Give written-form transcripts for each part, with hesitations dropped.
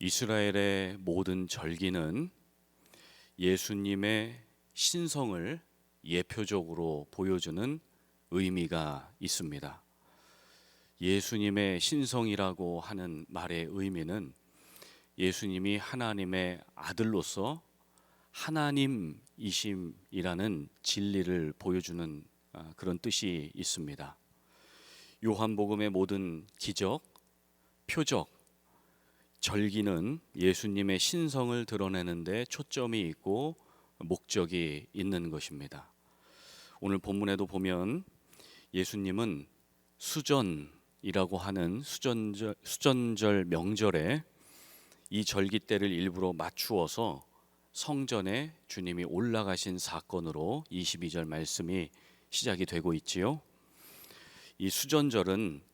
이스라엘의 모든 절기는 예수님의 신성을 예표적으로 보여주는 의미가 있습니다. 예수님의 신성이라고 하는 말의 의미는 예수님이 하나님의 아들로서 하나님이심이라는 진리를 보여주는 그런 뜻이 있습니다. 요한복음의 모든 기적, 표적, 절기는 예수님의 신성을 드러내는 데 초점이 있고 목적이 있는 것입니다. 오늘 본문에도 보면 예수님은 수전이라고 하는 수전절 명절에 이 절기 때를 일부러 맞추어서 성전에 주님이 올라가신 사건으로 22절 말씀이 시작이 되고 있지요. 이 수전절은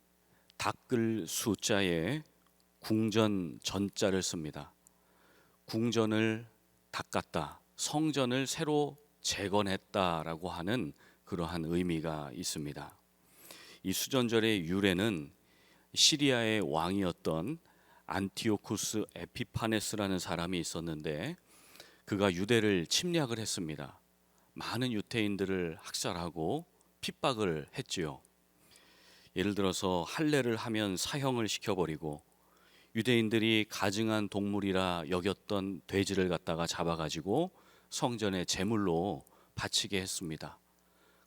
닦을 숫자에 궁전 전자를 씁니다. 궁전을 닦았다, 성전을 새로 재건했다라고 하는 그러한 의미가 있습니다. 이 수전절의 유래는 시리아의 왕이었던 안티오쿠스 에피파네스라는 사람이 있었는데 그가 유대를 침략을 했습니다. 많은 유대인들을 학살하고 핍박을 했지요. 예를 들어서 할례를 하면 사형을 시켜버리고 유대인들이 가증한 동물이라 여겼던 돼지를 갖다가 잡아가지고 성전의 제물로 바치게 했습니다.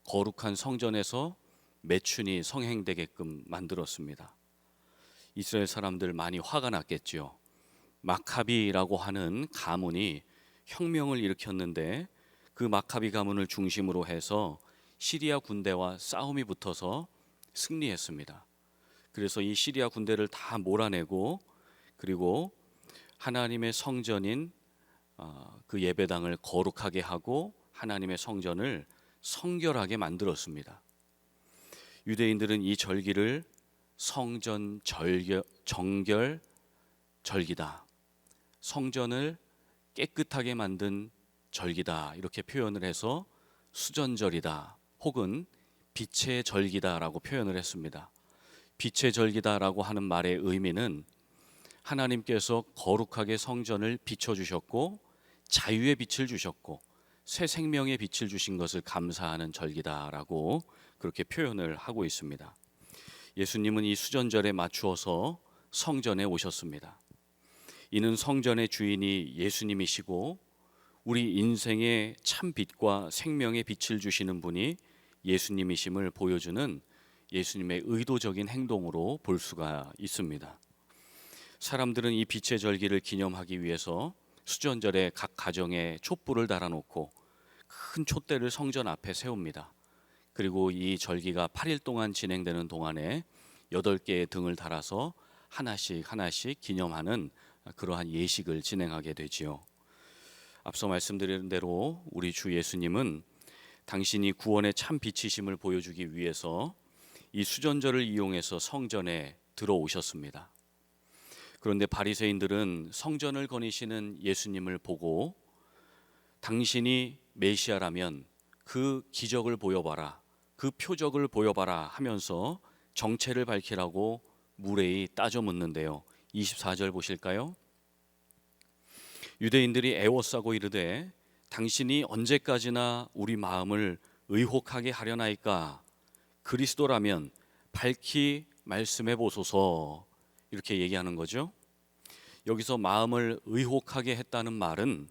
거룩한 성전에서 매춘이 성행되게끔 만들었습니다. 이스라엘 사람들 많이 화가 났겠지요. 마카비라고 하는 가문이 혁명을 일으켰는데 그 마카비 가문을 중심으로 해서 시리아 군대와 싸움이 붙어서 승리했습니다. 그래서 이 시리아 군대를 다 몰아내고 그리고 하나님의 성전인 그 예배당을 거룩하게 하고 하나님의 성전을 성결하게 만들었습니다. 유대인들은 이 절기를 성전 정결 절기다, 성전을 깨끗하게 만든 절기다 이렇게 표현을 해서 수전절이다 혹은 빛의 절기다라고 표현을 했습니다. 빛의 절기다라고 하는 말의 의미는 하나님께서 거룩하게 성전을 비춰주셨고 자유의 빛을 주셨고 새 생명의 빛을 주신 것을 감사하는 절기다라고 그렇게 표현을 하고 있습니다. 예수님은 이 수전절에 맞추어서 성전에 오셨습니다. 이는 성전의 주인이 예수님이시고 우리 인생의 참 빛과 생명의 빛을 주시는 분이 예수님이심을 보여주는 예수님의 의도적인 행동으로 볼 수가 있습니다. 사람들은 이 빛의 절기를 기념하기 위해서 수전절에 각 가정에 촛불을 달아놓고 큰 촛대를 성전 앞에 세웁니다. 그리고 이 절기가 8일 동안 진행되는 동안에 8개의 등을 달아서 하나씩 기념하는 그러한 예식을 진행하게 되지요. 앞서 말씀드린 대로 우리 주 예수님은 당신이 구원의 참 빛이심을 보여주기 위해서 이 수전절을 이용해서 성전에 들어오셨습니다. 그런데 바리새인들은 성전을 거니시는 예수님을 보고 당신이 메시아라면 그 기적을 보여봐라, 그 표적을 보여봐라 하면서 정체를 밝히라고 무례히 따져 묻는데요. 24절 보실까요? 유대인들이 애워싸고 이르되 당신이 언제까지나 우리 마음을 의혹하게 하려나이까? 그리스도라면 밝히 말씀해 보소서 이렇게 얘기하는 거죠. 여기서 마음을 의혹하게 했다는 말은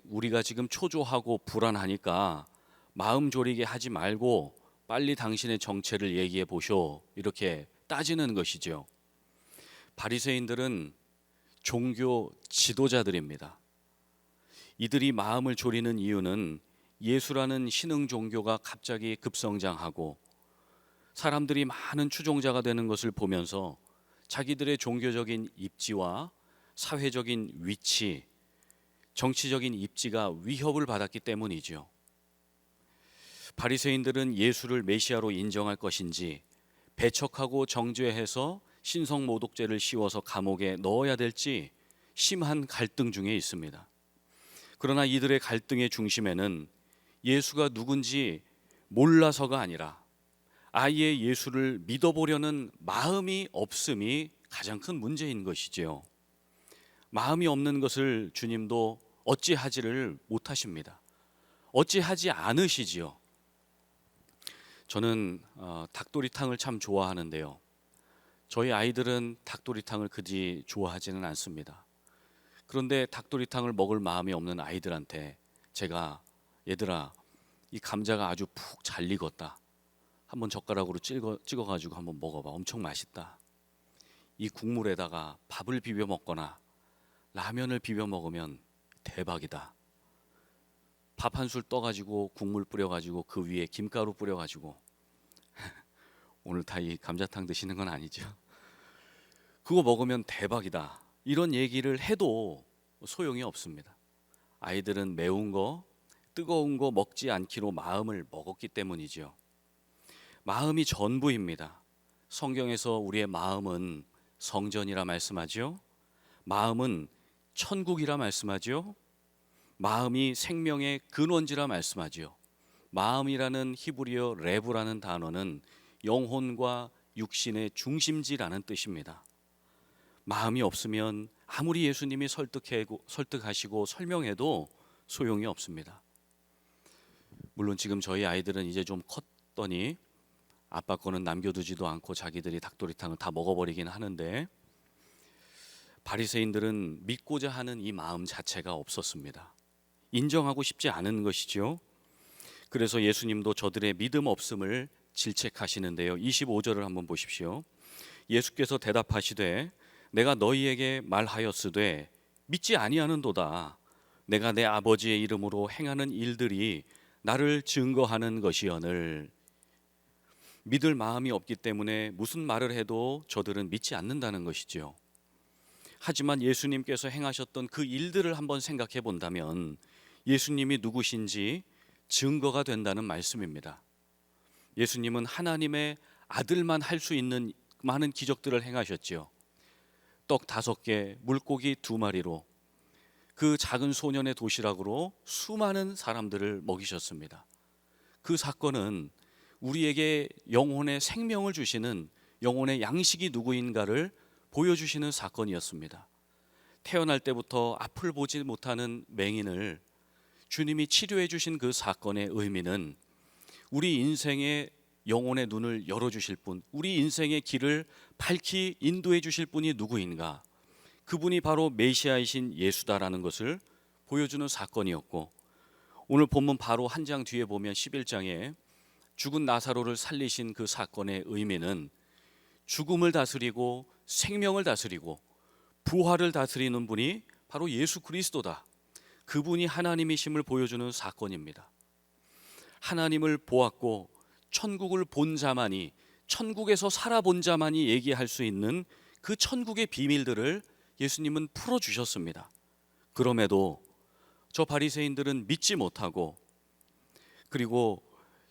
우리가 지금 초조하고 불안하니까 마음 졸이게 하지 말고 빨리 당신의 정체를 얘기해 보쇼 이렇게 따지는 것이죠. 바리새인들은 종교 지도자들입니다. 이들이 마음을 졸이는 이유는 예수라는 신흥 종교가 갑자기 급성장하고 사람들이 많은 추종자가 되는 것을 보면서 자기들의 종교적인 입지와 사회적인 위치, 정치적인 입지가 위협을 받았기 때문이죠. 바리새인들은 예수를 메시아로 인정할 것인지 배척하고 정죄해서 신성모독죄를 씌워서 감옥에 넣어야 될지 심한 갈등 중에 있습니다. 그러나 이들의 갈등의 중심에는 예수가 누군지 몰라서가 아니라 아예 예수를 믿어보려는 마음이 없음이 가장 큰 문제인 것이지요. 마음이 없는 것을 주님도 어찌하지를 못하십니다. 어찌하지 않으시지요. 저는 닭도리탕을 참 좋아하는데요. 저희 아이들은 닭도리탕을 그지 좋아하지는 않습니다. 그런데 닭도리탕을 먹을 마음이 없는 아이들한테 제가 얘들아, 이 감자가 아주 푹 잘 익었다. 한번 젓가락으로 찍어가지고 한번 먹어봐. 엄청 맛있다. 이 국물에다가 밥을 비벼 먹거나 라면을 비벼 먹으면 대박이다. 밥 한 술 떠가지고 국물 뿌려가지고 그 위에 김가루 뿌려가지고 오늘 다 이 감자탕 드시는 건 아니죠? 그거 먹으면 대박이다. 이런 얘기를 해도 소용이 없습니다. 아이들은 매운 거, 뜨거운 거 먹지 않기로 마음을 먹었기 때문이죠. 마음이 전부입니다. 성경에서 우리의 마음은 성전이라 말씀하죠. 마음은 천국이라 말씀하죠. 마음이 생명의 근원지라 말씀하죠. 마음이라는 히브리어 레브라는 단어는 영혼과 육신의 중심지라는 뜻입니다. 마음이 없으면 아무리 예수님이 설득하시고 설명해도 소용이 없습니다. 물론 지금 저희 아이들은 이제 좀 컸더니 아빠 거는 남겨두지도 않고 자기들이 닭도리탕을 다 먹어버리긴 하는데, 바리새인들은 믿고자 하는 이 마음 자체가 없었습니다. 인정하고 싶지 않은 것이죠. 그래서 예수님도 저들의 믿음 없음을 질책하시는데요. 25절을 한번 보십시오. 예수께서 대답하시되 내가 너희에게 말하였으되 믿지 아니하는도다. 내가 내 아버지의 이름으로 행하는 일들이 나를 증거하는 것이오늘. 믿을 마음이 없기 때문에 무슨 말을 해도 저들은 믿지 않는다는 것이지요. 하지만 예수님께서 행하셨던 그 일들을 한번 생각해 본다면 예수님이 누구신지 증거가 된다는 말씀입니다. 예수님은 하나님의 아들만 할 수 있는 많은 기적들을 행하셨지요. 떡 5개, 물고기 2마리로 그 작은 소년의 도시락으로 수많은 사람들을 먹이셨습니다. 그 사건은 우리에게 영혼의 생명을 주시는 영혼의 양식이 누구인가를 보여주시는 사건이었습니다. 태어날 때부터 앞을 보지 못하는 맹인을 주님이 치료해 주신 그 사건의 의미는 우리 인생의 영혼의 눈을 열어주실 분, 우리 인생의 길을 밝히 인도해 주실 분이 누구인가, 그분이 바로 메시아이신 예수다라는 것을 보여주는 사건이었고, 오늘 본문 바로 한 장 뒤에 보면 11장에 죽은 나사로를 살리신 그 사건의 의미는 죽음을 다스리고 생명을 다스리고 부활을 다스리는 분이 바로 예수 그리스도다. 그분이 하나님이심을 보여주는 사건입니다. 하나님을 보았고 천국을 본 자만이, 천국에서 살아본 자만이 얘기할 수 있는 그 천국의 비밀들을 예수님은 풀어주셨습니다. 그럼에도 저 바리새인들은 믿지 못하고, 그리고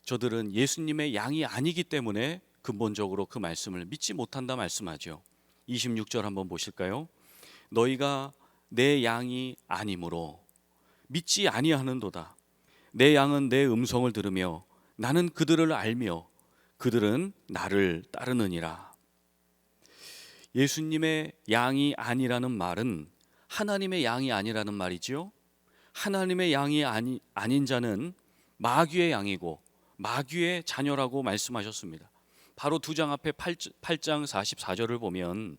저들은 예수님의 양이 아니기 때문에 근본적으로 그 말씀을 믿지 못한다 말씀하죠. 26절 한번 보실까요? 너희가 내 양이 아니므로 믿지 아니하는도다. 내 양은 내 음성을 들으며 나는 그들을 알며 그들은 나를 따르느니라. 예수님의 양이 아니라는 말은 하나님의 양이 아니라는 말이지요. 하나님의 양이 아닌 자는 마귀의 양이고 마귀의 자녀라고 말씀하셨습니다. 바로 2장 앞에 8장 44절을 보면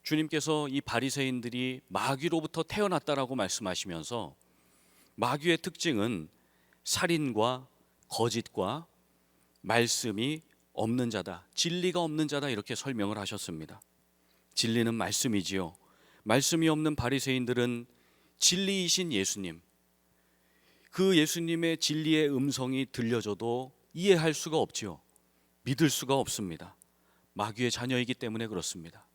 주님께서 이 바리새인들이 마귀로부터 태어났다라고 말씀하시면서 마귀의 특징은 살인과 거짓과 말씀이 없는 자다, 진리가 없는 자다, 이렇게 설명을 하셨습니다. 진리는 말씀이지요. 말씀이 없는 바리새인들은 진리이신 예수님, 그 예수님의 진리의 음성이 들려줘도 이해할 수가 없지요. 믿을 수가 없습니다. 마귀의 자녀이기 때문에 그렇습니다.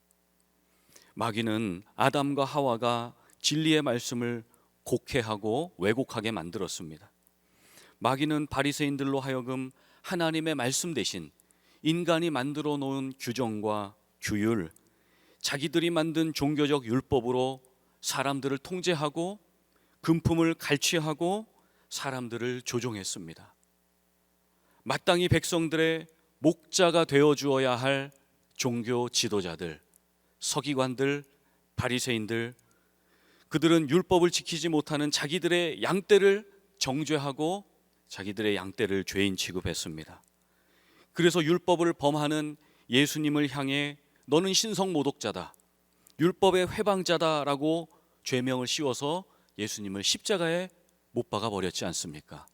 마귀는 아담과 하와가 진리의 말씀을 곡해하고 왜곡하게 만들었습니다. 마귀는 바리새인들로 하여금 하나님의 말씀 대신 인간이 만들어 놓은 규정과 규율, 자기들이 만든 종교적 율법으로 사람들을 통제하고 금품을 갈취하고 사람들을 조종했습니다. 마땅히 백성들의 목자가 되어 주어야 할 종교 지도자들, 서기관들, 바리새인들, 그들은 율법을 지키지 못하는 자기들의 양떼를 정죄하고 자기들의 양떼를 죄인 취급했습니다. 그래서 율법을 범하는 예수님을 향해 너는 신성 모독자다, 율법의 회방자다라고 죄명을 씌워서 예수님을 십자가에 못 박아 버렸지 않습니까?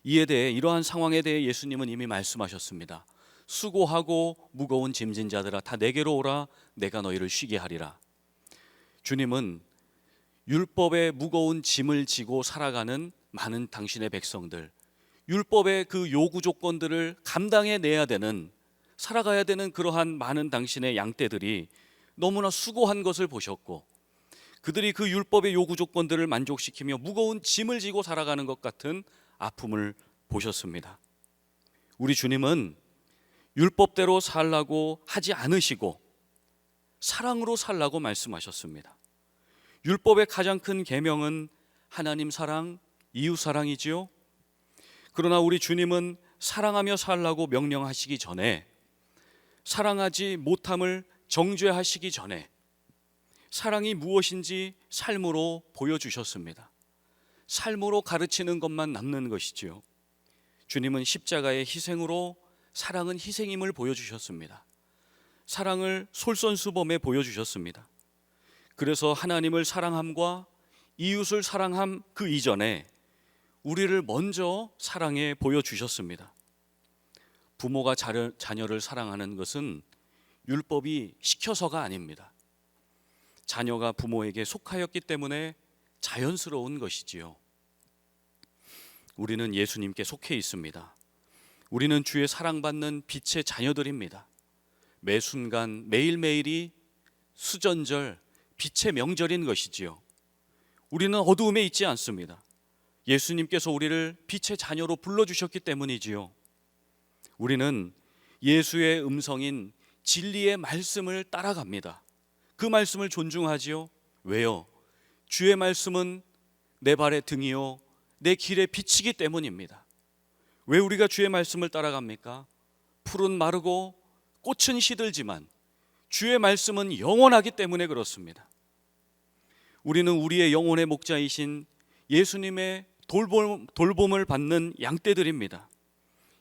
이러한 상황에 대해 예수님은 이미 말씀하셨습니다. 수고하고 무거운 짐진 자들아 다 내게로 오라, 내가 너희를 쉬게 하리라. 주님은 율법의 무거운 짐을 지고 살아가는 많은 당신의 백성들, 율법의 그 요구 조건들을 감당해 내야 되는, 살아가야 되는 그러한 많은 당신의 양떼들이 너무나 수고한 것을 보셨고, 그들이 그 율법의 요구 조건들을 만족시키며 무거운 짐을 지고 살아가는 것 같은 아픔을 보셨습니다. 우리 주님은 율법대로 살라고 하지 않으시고 사랑으로 살라고 말씀하셨습니다. 율법의 가장 큰 계명은 하나님 사랑, 이웃 사랑이지요. 그러나 우리 주님은 사랑하며 살라고 명령하시기 전에, 사랑하지 못함을 정죄하시기 전에 사랑이 무엇인지 삶으로 보여주셨습니다. 삶으로 가르치는 것만 남는 것이지요. 주님은 십자가의 희생으로 사랑은 희생임을 보여주셨습니다. 사랑을 솔선수범해 보여주셨습니다. 그래서 하나님을 사랑함과 이웃을 사랑함 그 이전에 우리를 먼저 사랑해 보여주셨습니다. 부모가 자녀를 사랑하는 것은 율법이 시켜서가 아닙니다. 자녀가 부모에게 속하였기 때문에 자연스러운 것이지요. 우리는 예수님께 속해 있습니다. 우리는 주의 사랑받는 빛의 자녀들입니다. 매 순간 매일매일이 수전절, 빛의 명절인 것이지요. 우리는 어두움에 있지 않습니다. 예수님께서 우리를 빛의 자녀로 불러주셨기 때문이지요. 우리는 예수의 음성인 진리의 말씀을 따라갑니다. 그 말씀을 존중하지요. 왜요? 주의 말씀은 내 발의 등이요 내 길의 빛이기 때문입니다. 왜 우리가 주의 말씀을 따라갑니까? 풀은 마르고 꽃은 시들지만 주의 말씀은 영원하기 때문에 그렇습니다. 우리는 우리의 영혼의 목자이신 예수님의 돌봄을 받는 양떼들입니다.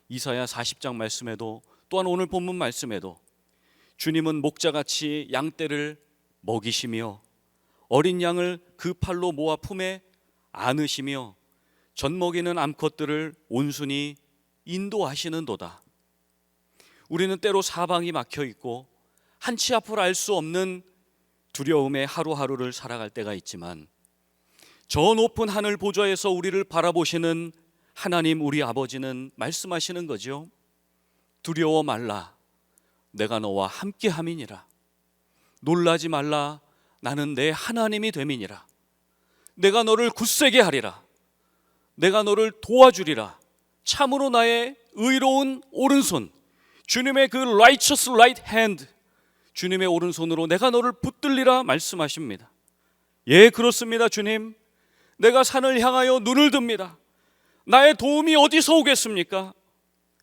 이사야 40장 말씀에도, 또한 오늘 본문 말씀에도 주님은 목자같이 양떼를 먹이시며 어린 양을 그 팔로 모아 품에 안으시며 젖먹이는 암컷들을 온순히 인도하시는도다. 우리는 때로 사방이 막혀 있고 한치 앞을 알 수 없는 두려움의 하루하루를 살아갈 때가 있지만, 저 높은 하늘 보좌에서 우리를 바라보시는 하나님 우리 아버지는 말씀하시는 거죠. 두려워 말라, 내가 너와 함께 함이니라. 놀라지 말라, 나는 내 하나님이 됨이니라. 내가 너를 굳세게 하리라. 내가 너를 도와주리라. 참으로 나의 의로운 오른손, 주님의 그 righteous right hand, 주님의 오른손으로 내가 너를 붙들리라 말씀하십니다. 예, 그렇습니다. 주님, 내가 산을 향하여 눈을 듭니다. 나의 도움이 어디서 오겠습니까?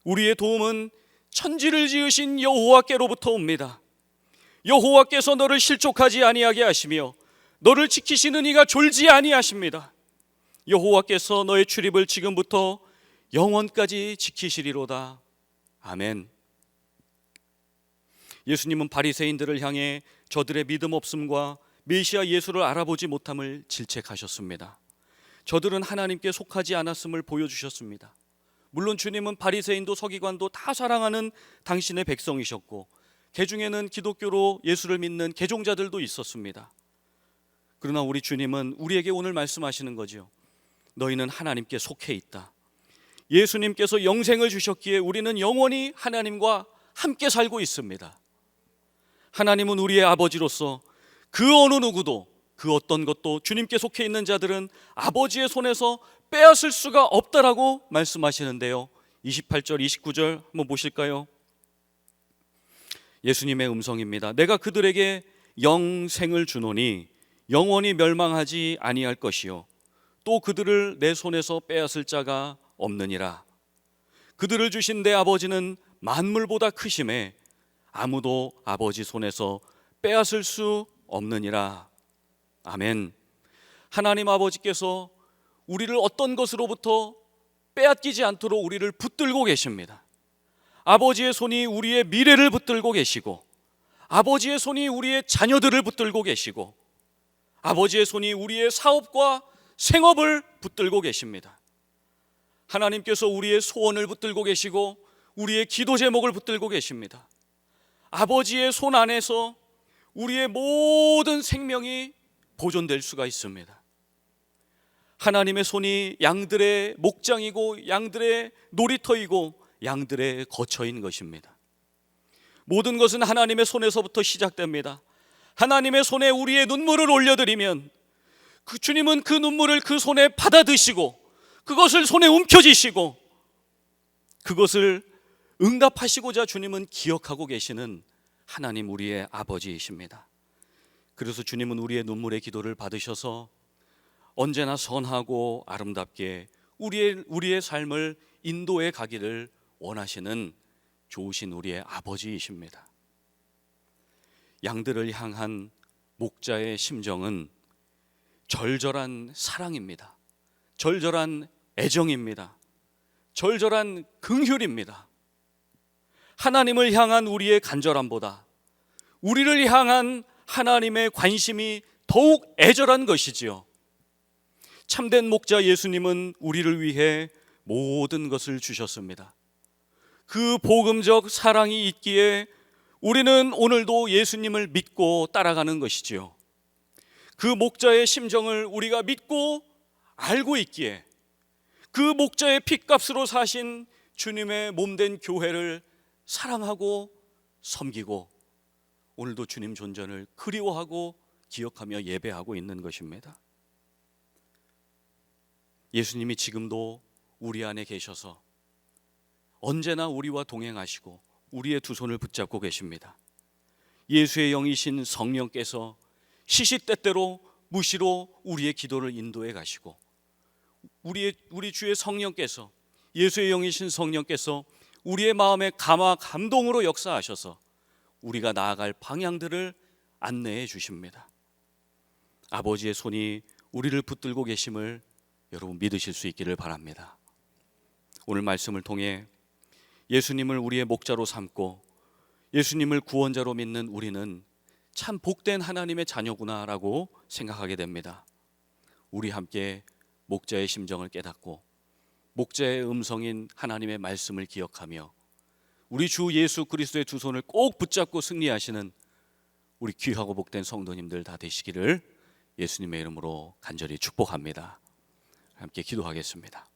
우리의 도움은 천지를 지으신 여호와께로부터 옵니다. 여호와께서 너를 실족하지 아니하게 하시며 너를 지키시는 이가 졸지 아니하십니다. 여호와께서 너의 출입을 지금부터 영원까지 지키시리로다. 아멘. 예수님은 바리새인들을 향해 저들의 믿음 없음과 메시아 예수를 알아보지 못함을 질책하셨습니다. 저들은 하나님께 속하지 않았음을 보여주셨습니다. 물론 주님은 바리새인도 서기관도 다 사랑하는 당신의 백성이셨고, 개중에는 기독교로 예수를 믿는 개종자들도 있었습니다. 그러나 우리 주님은 우리에게 오늘 말씀하시는 거죠. 너희는 하나님께 속해 있다. 예수님께서 영생을 주셨기에 우리는 영원히 하나님과 함께 살고 있습니다. 하나님은 우리의 아버지로서 그 어느 누구도, 그 어떤 것도 주님께 속해 있는 자들은 아버지의 손에서 빼앗을 수가 없다라고 말씀하시는데요. 28절 29절 한번 보실까요? 예수님의 음성입니다. 내가 그들에게 영생을 주노니 영원히 멸망하지 아니할 것이요 또 그들을 내 손에서 빼앗을 자가 없느니라. 그들을 주신 내 아버지는 만물보다 크심에 아무도 아버지 손에서 빼앗을 수 없느니라. 아멘. 하나님 아버지께서 우리를 어떤 것으로부터 빼앗기지 않도록 우리를 붙들고 계십니다. 아버지의 손이 우리의 미래를 붙들고 계시고, 아버지의 손이 우리의 자녀들을 붙들고 계시고, 아버지의 손이 우리의 사업과 생업을 붙들고 계십니다. 하나님께서 우리의 소원을 붙들고 계시고 우리의 기도 제목을 붙들고 계십니다. 아버지의 손 안에서 우리의 모든 생명이 보존될 수가 있습니다. 하나님의 손이 양들의 목장이고 양들의 놀이터이고 양들의 거처인 것입니다. 모든 것은 하나님의 손에서부터 시작됩니다. 하나님의 손에 우리의 눈물을 올려드리면 그 주님은 그 눈물을 그 손에 받아 드시고 그것을 손에 움켜쥐시고 그것을 응답하시고자 주님은 기억하고 계시는 하나님 우리의 아버지이십니다. 그래서 주님은 우리의 눈물의 기도를 받으셔서 언제나 선하고 아름답게 우리의 삶을 인도해 가기를 원하시는 좋으신 우리의 아버지이십니다. 양들을 향한 목자의 심정은 절절한 사랑입니다. 절절한 애정입니다. 절절한 긍휼입니다. 하나님을 향한 우리의 간절함보다 우리를 향한 하나님의 관심이 더욱 애절한 것이지요. 참된 목자 예수님은 우리를 위해 모든 것을 주셨습니다. 그 복음적 사랑이 있기에 우리는 오늘도 예수님을 믿고 따라가는 것이지요. 그 목자의 심정을 우리가 믿고 알고 있기에 그 목자의 핏값으로 사신 주님의 몸된 교회를 사랑하고 섬기고 오늘도 주님 존전을 그리워하고 기억하며 예배하고 있는 것입니다. 예수님이 지금도 우리 안에 계셔서 언제나 우리와 동행하시고 우리의 두 손을 붙잡고 계십니다. 예수의 영이신 성령께서 시시때때로 무시로 우리의 기도를 인도해 가시고 우리 주의 성령께서 예수의 영이신 성령께서 우리의 마음에 감화 감동으로 역사하셔서 우리가 나아갈 방향들을 안내해 주십니다. 아버지의 손이 우리를 붙들고 계심을 여러분 믿으실 수 있기를 바랍니다. 오늘 말씀을 통해 예수님을 우리의 목자로 삼고 예수님을 구원자로 믿는 우리는 참 복된 하나님의 자녀구나라고 생각하게 됩니다. 우리 함께 목자의 심정을 깨닫고 목자의 음성인 하나님의 말씀을 기억하며 우리 주 예수 그리스도의 두 손을 꼭 붙잡고 승리하시는 우리 귀하고 복된 성도님들 다 되시기를 예수님의 이름으로 간절히 축복합니다. 함께 기도하겠습니다.